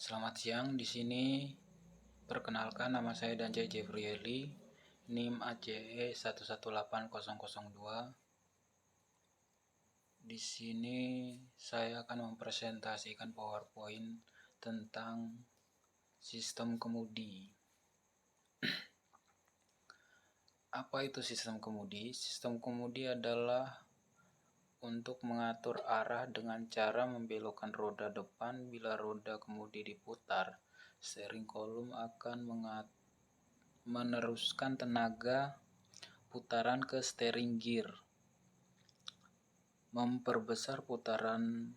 Selamat siang. Di sini perkenalkan, nama saya Danjay Jeffrey, NIM ACE 118002. Di sini saya akan mempresentasikan PowerPoint tentang sistem kemudi. Apa itu sistem kemudi? Sistem kemudi adalah untuk mengatur arah dengan cara membelokkan roda depan. Bila roda kemudi diputar, steering column akan meneruskan tenaga putaran ke steering gear, memperbesar putaran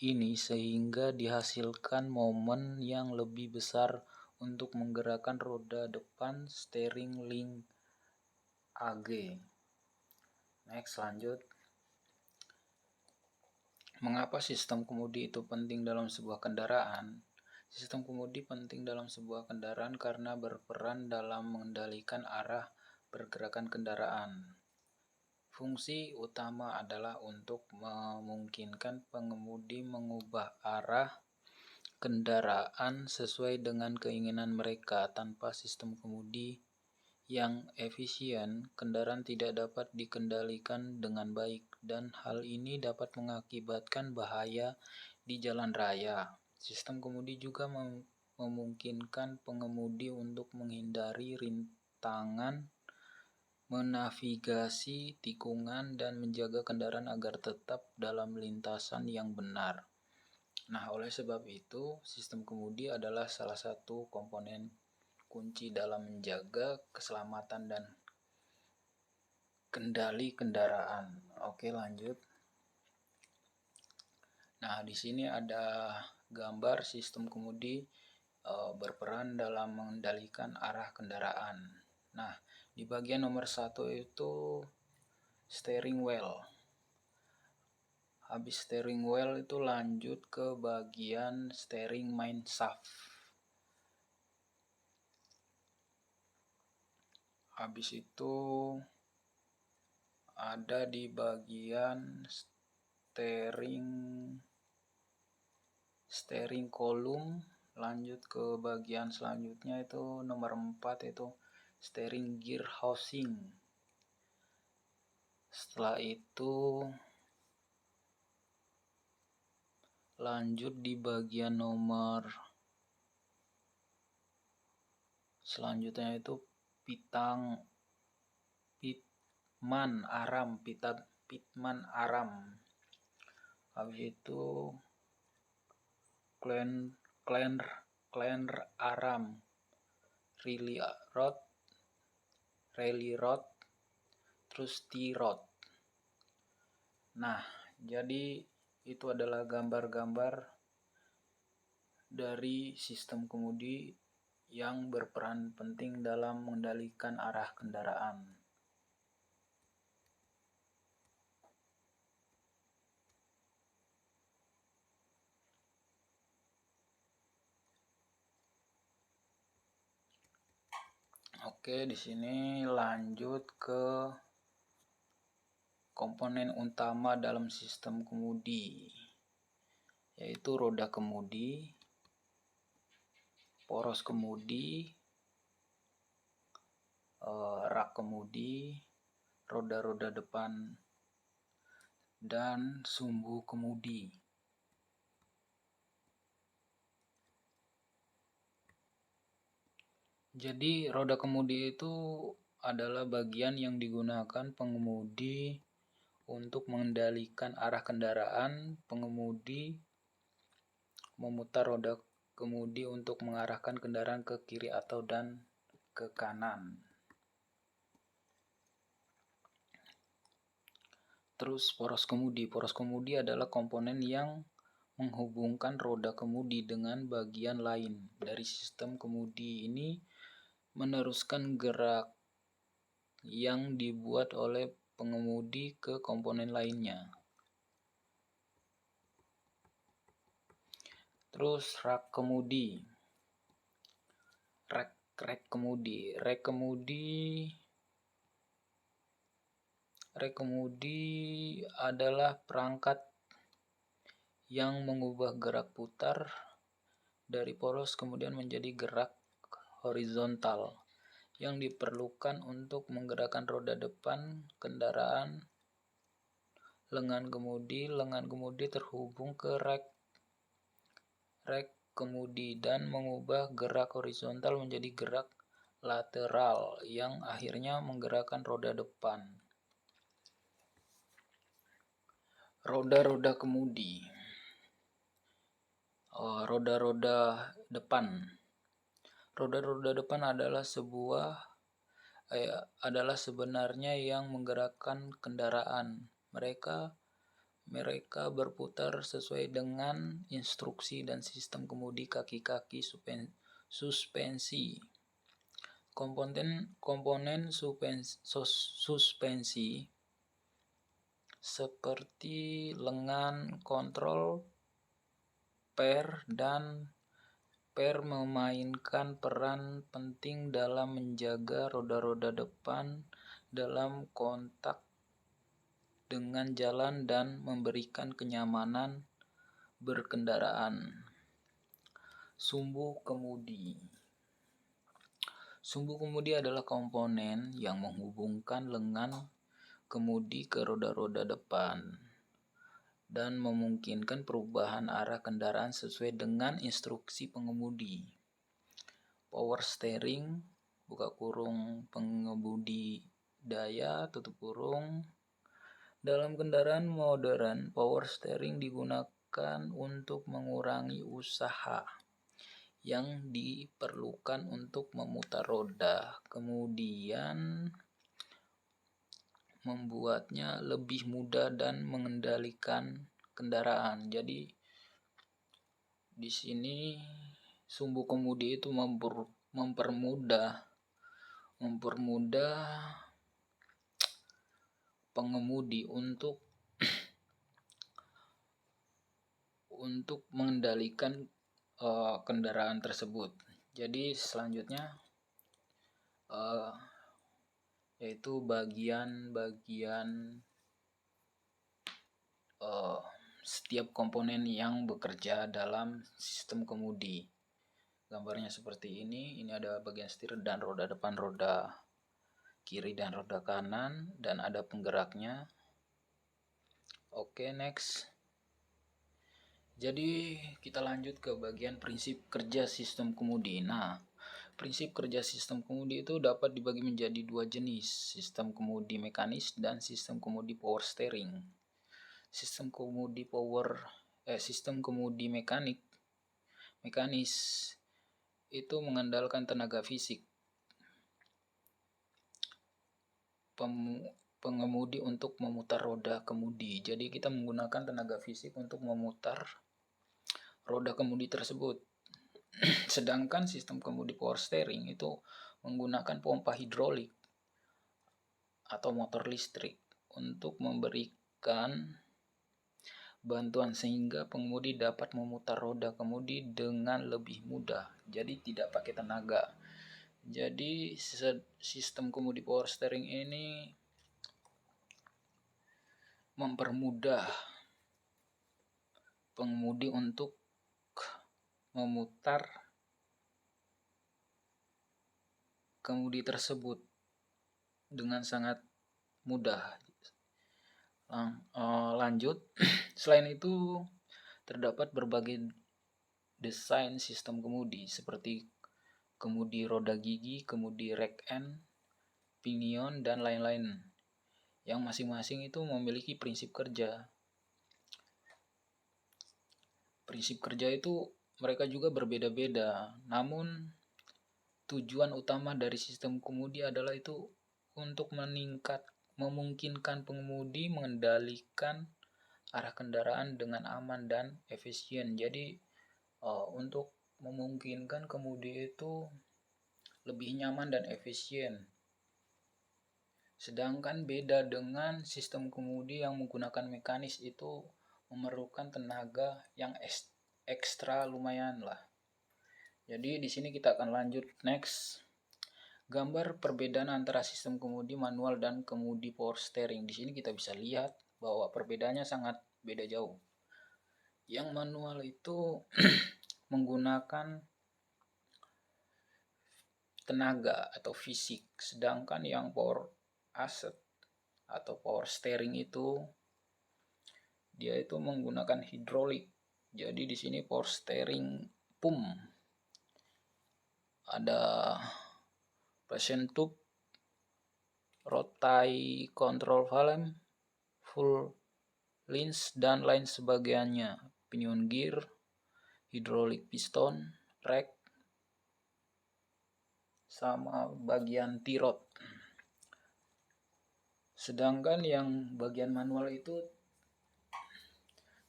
ini sehingga dihasilkan momen yang lebih besar untuk menggerakkan roda depan steering link AG. Next, lanjut. Mengapa sistem kemudi itu penting dalam sebuah kendaraan? Sistem kemudi penting dalam sebuah kendaraan karena berperan dalam mengendalikan arah pergerakan kendaraan. Fungsi utama adalah untuk memungkinkan pengemudi mengubah arah kendaraan sesuai dengan keinginan mereka. Tanpa sistem kemudi yang efisien, kendaraan tidak dapat dikendalikan dengan baik, dan hal ini dapat mengakibatkan bahaya di jalan raya. Sistem kemudi juga memungkinkan pengemudi untuk menghindari rintangan, menavigasi tikungan, dan menjaga kendaraan agar tetap dalam lintasan yang benar. Nah, oleh sebab itu, sistem kemudi adalah salah satu komponen kunci dalam menjaga keselamatan dan kendali kendaraan. Oke, lanjut. Nah, di sini ada gambar sistem kemudi berperan dalam mengendalikan arah kendaraan. Nah, di bagian nomor 1 itu steering wheel. Habis steering wheel itu lanjut ke bagian steering main shaft. Habis itu ada di bagian steering column. Lanjut ke bagian selanjutnya itu nomor 4, itu steering gear housing. Setelah itu lanjut di bagian nomor selanjutnya itu pitman arm. Habis itu cleaner arm, rally rod, terus T-rod. Nah, jadi itu adalah gambar-gambar dari sistem kemudi yang berperan penting dalam mengendalikan arah kendaraan. Oke, di sini lanjut ke komponen utama dalam sistem kemudi, yaitu roda kemudi, poros kemudi, rak kemudi, roda-roda depan, dan sumbu kemudi. Jadi roda kemudi itu adalah bagian yang digunakan pengemudi untuk mengendalikan arah kendaraan. Pengemudi memutar roda kemudi untuk mengarahkan kendaraan ke kiri atau dan ke kanan. Terus poros kemudi adalah komponen yang menghubungkan roda kemudi dengan bagian lain dari sistem kemudi. Ini meneruskan gerak yang dibuat oleh pengemudi ke komponen lainnya. Terus rak kemudi, rek kemudi adalah perangkat yang mengubah gerak putar dari polos kemudian menjadi gerak horizontal yang diperlukan untuk menggerakkan roda depan kendaraan. Lengan kemudi terhubung ke rek kemudi dan mengubah gerak horizontal menjadi gerak lateral yang akhirnya menggerakkan roda depan. Roda-roda kemudi. Roda-roda depan. Roda-roda depan adalah sebenarnya yang menggerakkan kendaraan. Mereka berputar sesuai dengan instruksi dan sistem kemudi kaki-kaki suspensi. Komponen suspensi seperti lengan kontrol, per memainkan peran penting dalam menjaga roda-roda depan dalam kontak dengan jalan dan memberikan kenyamanan berkendaraan. Sumbu kemudi. Sumbu kemudi adalah komponen yang menghubungkan lengan kemudi ke roda-roda depan dan memungkinkan perubahan arah kendaraan sesuai dengan instruksi pengemudi. Power steering, buka kurung, pengemudi daya, tutup kurung. Dalam kendaraan modern, power steering digunakan untuk mengurangi usaha yang diperlukan untuk memutar roda, kemudian membuatnya lebih mudah dan mengendalikan kendaraan. Jadi di sini sumbu kemudi itu mempermudah pengemudi untuk mengendalikan kendaraan tersebut. Jadi selanjutnya yaitu bagian-bagian setiap komponen yang bekerja dalam sistem kemudi. Gambarnya seperti ini ada bagian setir dan roda depan, roda kiri dan roda kanan, dan ada penggeraknya. Oke, next. Jadi kita lanjut ke bagian prinsip kerja sistem kemudi. Nah, prinsip kerja sistem kemudi itu dapat dibagi menjadi dua jenis, sistem kemudi mekanis dan sistem kemudi power steering. Sistem kemudi mekanis itu mengandalkan tenaga fisik pengemudi untuk memutar roda kemudi. Jadi kita menggunakan tenaga fisik untuk memutar roda kemudi tersebut. Sedangkan sistem kemudi power steering itu menggunakan pompa hidrolik atau motor listrik untuk memberikan bantuan sehingga pengemudi dapat memutar roda kemudi dengan lebih mudah. Jadi tidak pakai tenaga. Jadi sistem kemudi power steering ini mempermudah pengemudi untuk memutar kemudi tersebut dengan sangat mudah. Lanjut, selain itu terdapat berbagai desain sistem kemudi seperti kemudi roda gigi, kemudi rack end, pinion, dan lain-lain yang masing-masing itu memiliki prinsip kerja. Prinsip kerja itu mereka juga berbeda-beda, namun tujuan utama dari sistem kemudi adalah itu untuk memungkinkan pengemudi mengendalikan arah kendaraan dengan aman dan efisien. Jadi untuk memungkinkan kemudi itu lebih nyaman dan efisien. Sedangkan beda dengan sistem kemudi yang menggunakan mekanis itu memerlukan tenaga yang ekstra lumayan lah. Jadi di sini kita akan lanjut next. Gambar perbedaan antara sistem kemudi manual dan kemudi power steering. Di sini kita bisa lihat bahwa perbedaannya sangat beda jauh. Yang manual itu menggunakan tenaga atau fisik, sedangkan yang power asset atau power steering itu dia itu menggunakan hidrolik. Jadi di sini power steering pump, ada passion tube, rotai control valve, full lines dan lain sebagainya, pinion gear, hidrolik piston, rack, sama bagian tirot. Sedangkan yang bagian manual itu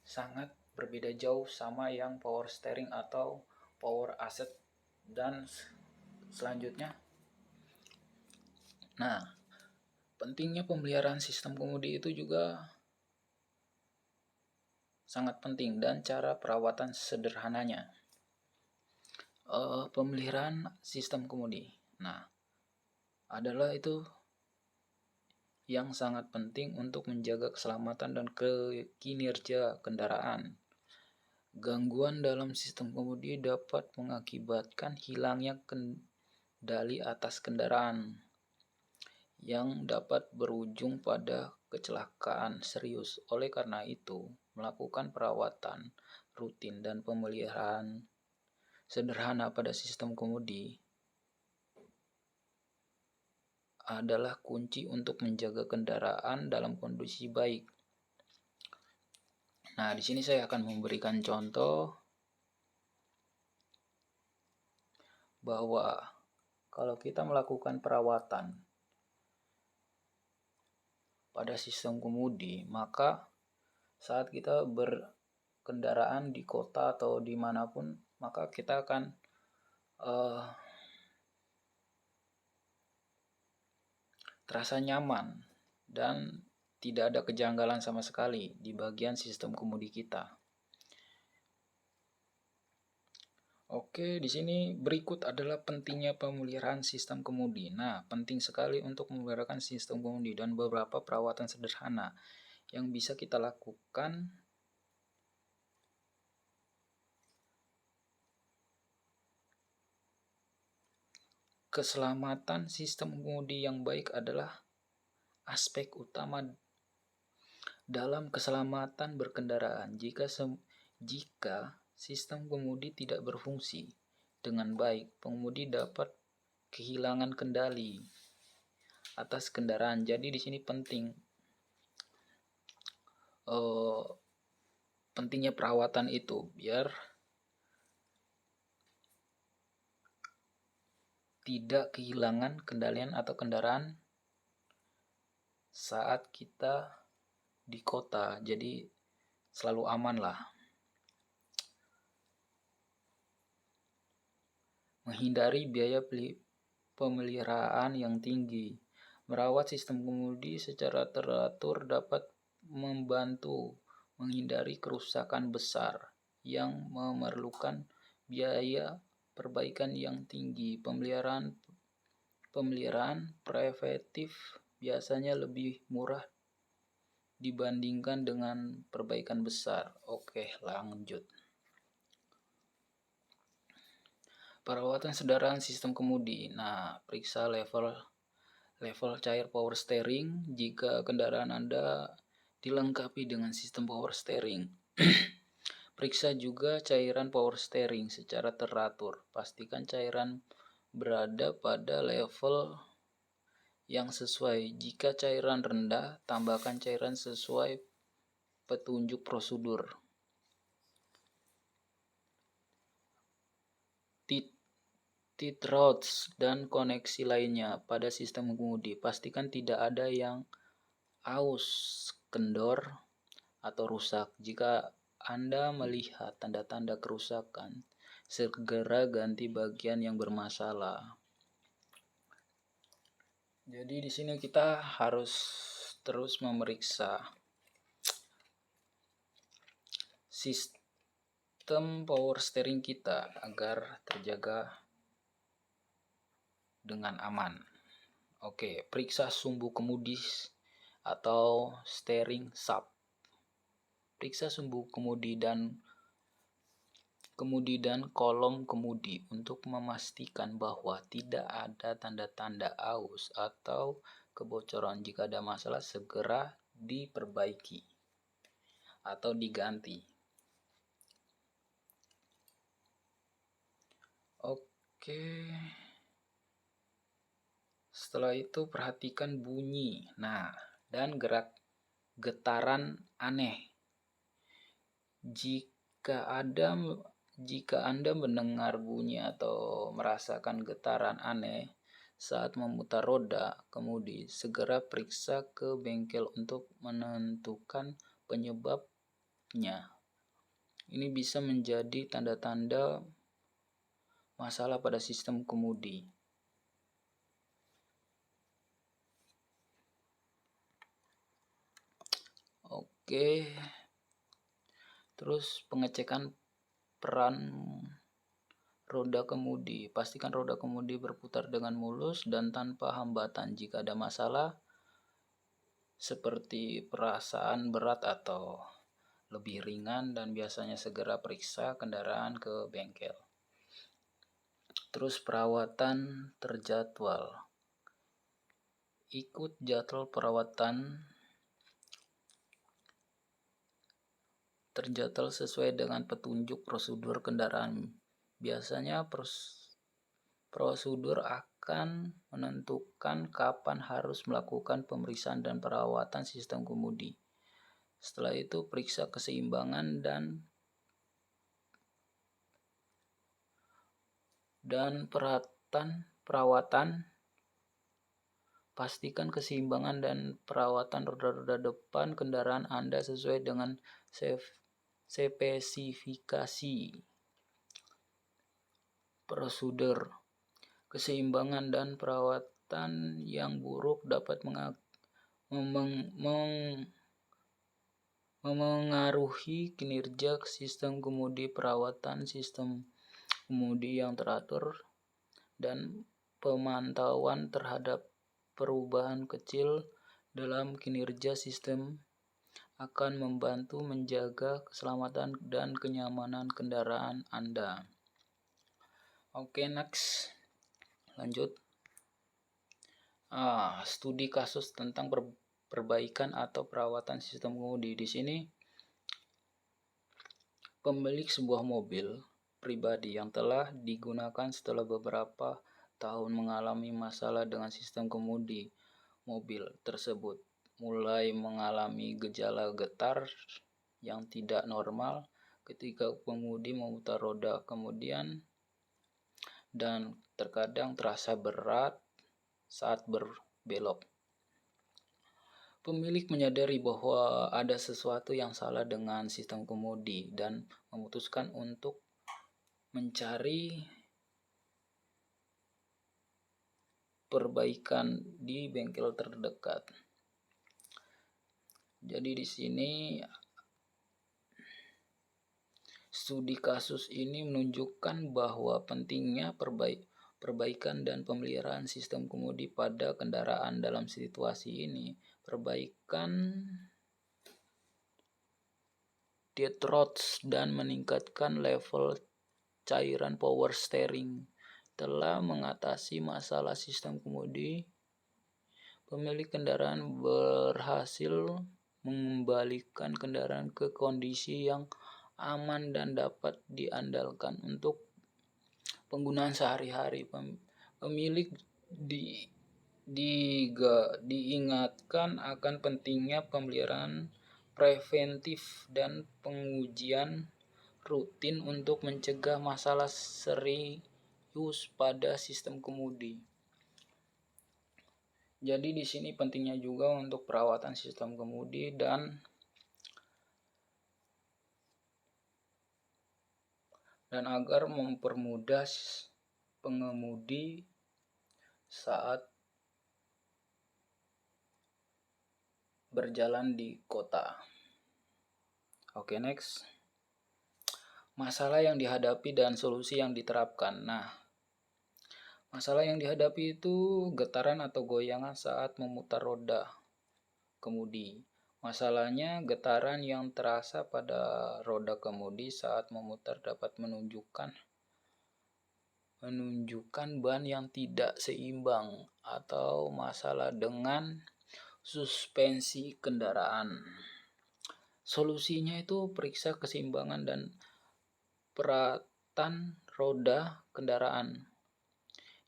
sangat berbeda jauh sama yang power steering atau power asset dan selanjutnya. Nah, pentingnya pemeliharaan sistem kemudi itu juga sangat penting dan cara perawatan sederhananya. Pemeliharaan sistem kemudi. Nah, adalah itu yang sangat penting untuk menjaga keselamatan dan kinerja kendaraan. Gangguan dalam sistem kemudi dapat mengakibatkan hilangnya kendali atas kendaraan yang dapat berujung pada kecelakaan serius. Oleh karena itu, melakukan perawatan rutin dan pemeliharaan sederhana pada sistem kemudi adalah kunci untuk menjaga kendaraan dalam kondisi baik. Nah, di sini saya akan memberikan contoh bahwa kalau kita melakukan perawatan pada sistem kemudi, maka saat kita berkendaraan di kota atau dimanapun, maka kita akan terasa nyaman dan tidak ada kejanggalan sama sekali di bagian sistem kemudi kita. Oke, di sini berikut adalah pentingnya pemeliharaan sistem kemudi. Nah, penting sekali untuk memelihara sistem kemudi dan beberapa perawatan sederhana yang bisa kita lakukan keselamatan sistem kemudi yang baik adalah aspek utama dalam keselamatan berkendaraan. Jika sistem kemudi tidak berfungsi dengan baik, pengemudi dapat kehilangan kendali atas kendaraan. Jadi di sini pentingnya perawatan itu biar tidak kehilangan kendalian atau kendaraan saat kita di kota. Jadi selalu aman lah. Menghindari biaya pemeliharaan yang tinggi. Merawat sistem kemudi secara teratur dapat membantu menghindari kerusakan besar yang memerlukan biaya perbaikan yang tinggi. Pemeliharaan preventif biasanya lebih murah dibandingkan dengan perbaikan besar. Oke, lanjut. Perawatan sederhana sistem kemudi. Nah, periksa level cair power steering jika kendaraan Anda dilengkapi dengan sistem power steering. Periksa juga cairan power steering secara teratur. Pastikan cairan berada pada level yang sesuai. Jika cairan rendah, tambahkan cairan sesuai petunjuk prosedur. Teeth rods dan koneksi lainnya pada sistem kemudi. Pastikan tidak ada yang aus, kendor, atau rusak. Jika Anda melihat tanda-tanda kerusakan, segera ganti bagian yang bermasalah. Jadi di sini kita harus terus memeriksa sistem power steering kita agar terjaga dengan aman. Oke, periksa sumbu kemudi atau steering shaft. Periksa sumbu kemudi dan kemudi dan kolom kemudi untuk memastikan bahwa tidak ada tanda-tanda aus atau kebocoran. Jika ada masalah, segera diperbaiki atau diganti. Oke. Setelah itu perhatikan bunyi. Nah, dan getaran aneh. Jika Anda mendengar bunyi atau merasakan getaran aneh saat memutar roda kemudi, segera periksa ke bengkel untuk menentukan penyebabnya. Ini bisa menjadi tanda-tanda masalah pada sistem kemudi. Oke. Terus pengecekan peran roda kemudi. Pastikan roda kemudi berputar dengan mulus dan tanpa hambatan. Jika ada masalah seperti perasaan berat atau lebih ringan, dan biasanya segera periksa kendaraan ke bengkel. Terus perawatan terjadwal. Ikut jadwal perawatan terjadwal sesuai dengan petunjuk prosedur kendaraan. Biasanya prosedur akan menentukan kapan harus melakukan pemeriksaan dan perawatan sistem kemudi. Setelah itu periksa keseimbangan dan perawatan. Pastikan keseimbangan dan perawatan roda-roda depan kendaraan Anda sesuai dengan spesifikasi prosedur. Keseimbangan dan perawatan yang buruk dapat memengaruhi kinerja sistem kemudi. Perawatan sistem kemudi yang teratur dan pemantauan terhadap perubahan kecil dalam kinerja sistem akan membantu menjaga keselamatan dan kenyamanan kendaraan Anda. Oke, next. Lanjut. Studi kasus tentang perbaikan atau perawatan sistem kemudi. Di sini pemilik sebuah mobil pribadi yang telah digunakan setelah beberapa tahun mengalami masalah dengan sistem kemudi mobil tersebut, mulai mengalami gejala getar yang tidak normal ketika pengemudi memutar roda kemudian, dan terkadang terasa berat saat berbelok. Pemilik menyadari bahwa ada sesuatu yang salah dengan sistem kemudi dan memutuskan untuk mencari perbaikan di bengkel terdekat. Jadi di sini studi kasus ini menunjukkan bahwa pentingnya perbaikan dan pemeliharaan sistem kemudi pada kendaraan. Dalam situasi ini, perbaikan dead rods dan meningkatkan level cairan power steering telah mengatasi masalah sistem kemudi. Pemilik kendaraan berhasil mengembalikan kendaraan ke kondisi yang aman dan dapat diandalkan untuk penggunaan sehari-hari. Pemilik diingatkan akan pentingnya pemeliharaan preventif dan pengujian rutin untuk mencegah masalah serius pada sistem kemudi. Jadi di sini pentingnya juga untuk perawatan sistem kemudi dan agar mempermudah pengemudi saat berjalan di kota. Oke, next. Masalah yang dihadapi dan solusi yang diterapkan. Nah, masalah yang dihadapi itu getaran atau goyangan saat memutar roda kemudi. Masalahnya, getaran yang terasa pada roda kemudi saat memutar dapat menunjukkan ban yang tidak seimbang atau masalah dengan suspensi kendaraan. Solusinya itu periksa keseimbangan dan peratan roda kendaraan.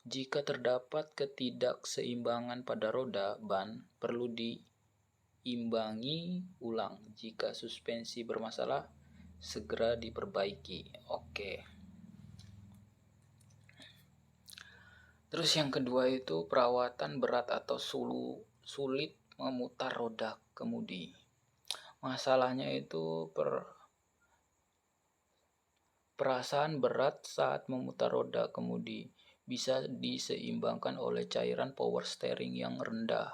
Jika terdapat ketidakseimbangan pada roda ban, perlu diimbangi ulang. Jika suspensi bermasalah, segera diperbaiki. Oke. Terus yang kedua itu perawatan berat atau sulit memutar roda kemudi. Masalahnya itu perasaan berat saat memutar roda kemudi bisa diseimbangkan oleh cairan power steering yang rendah,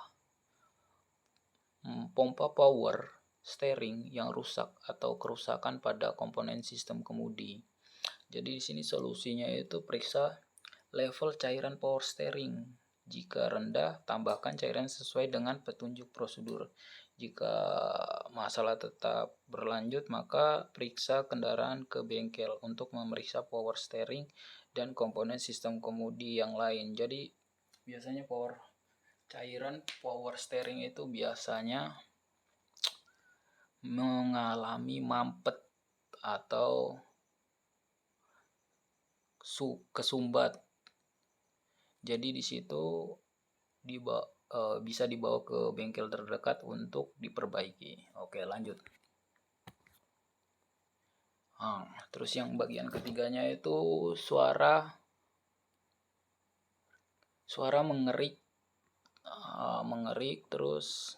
pompa power steering yang rusak atau kerusakan pada komponen sistem kemudi. Jadi di sini solusinya itu periksa level cairan power steering. Jika rendah, tambahkan cairan sesuai dengan petunjuk prosedur. Jika masalah tetap berlanjut, maka periksa kendaraan ke bengkel untuk memeriksa power steering dan komponen sistem kemudi yang lain. Jadi biasanya cairan power steering itu biasanya mengalami mampet atau kesumbat. Jadi di situ bisa dibawa ke bengkel terdekat untuk diperbaiki. Oke, lanjut. Terus yang bagian ketiganya itu suara mengerik, terus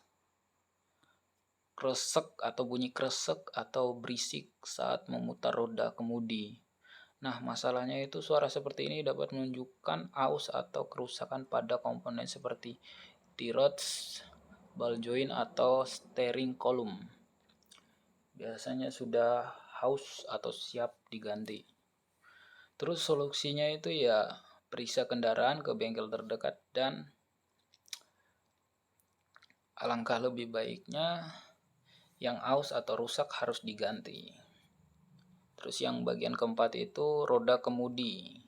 kresek atau bunyi kresek atau berisik saat memutar roda kemudi. Nah, masalahnya itu suara seperti ini dapat menunjukkan aus atau kerusakan pada komponen seperti T-rods, ball joint atau steering column. Biasanya sudah haus atau siap diganti. Terus solusinya itu ya periksa kendaraan ke bengkel terdekat dan alangkah lebih baiknya yang aus atau rusak harus diganti. Terus yang bagian keempat itu roda kemudi.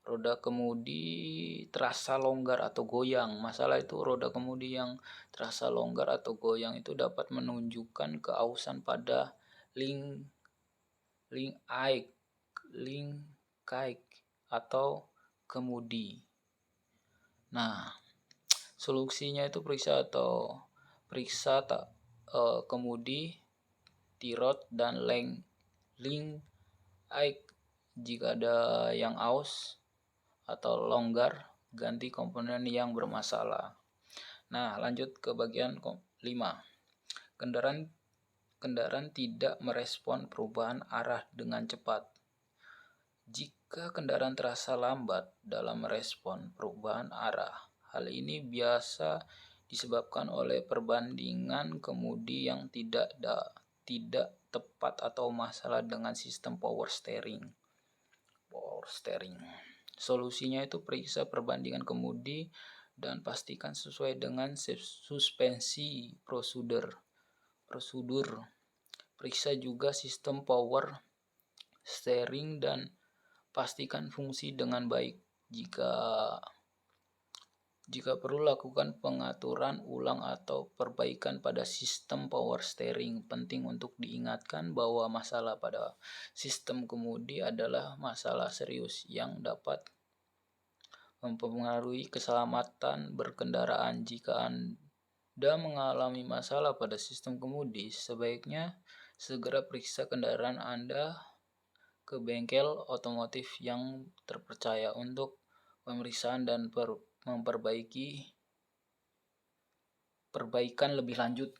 Roda kemudi terasa longgar atau goyang. Masalah itu roda kemudi yang terasa longgar atau goyang itu dapat menunjukkan keausan pada link kike atau kemudi. Nah, solusinya itu periksa kemudi, T-rod dan link kike. Jika ada yang aus atau longgar, ganti komponen yang bermasalah. Nah, lanjut ke bagian 5. Kendaraan tidak merespon perubahan arah dengan cepat. Jika kendaraan terasa lambat dalam merespon perubahan arah, hal ini biasa disebabkan oleh perbandingan kemudi yang tidak tepat atau masalah dengan sistem power steering. Solusinya itu periksa perbandingan kemudi dan pastikan sesuai dengan suspensi prosedur. Periksa juga sistem power steering dan pastikan fungsi dengan baik. Jika perlu, lakukan pengaturan ulang atau perbaikan pada sistem power steering. Penting untuk diingatkan bahwa masalah pada sistem kemudi adalah masalah serius yang dapat mempengaruhi keselamatan berkendaraan. Jika Anda mengalami masalah pada sistem kemudi, sebaiknya segera periksa kendaraan Anda ke bengkel otomotif yang terpercaya untuk pemeriksaan dan perbaikan lebih lanjut.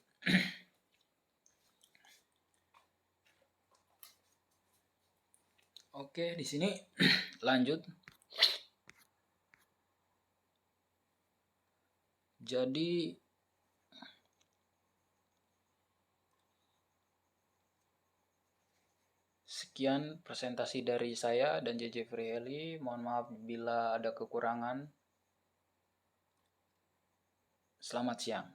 Oke, di sini lanjut. Jadi sekian presentasi dari saya dan JJ Friheli. Mohon maaf bila ada kekurangan. Selamat siang.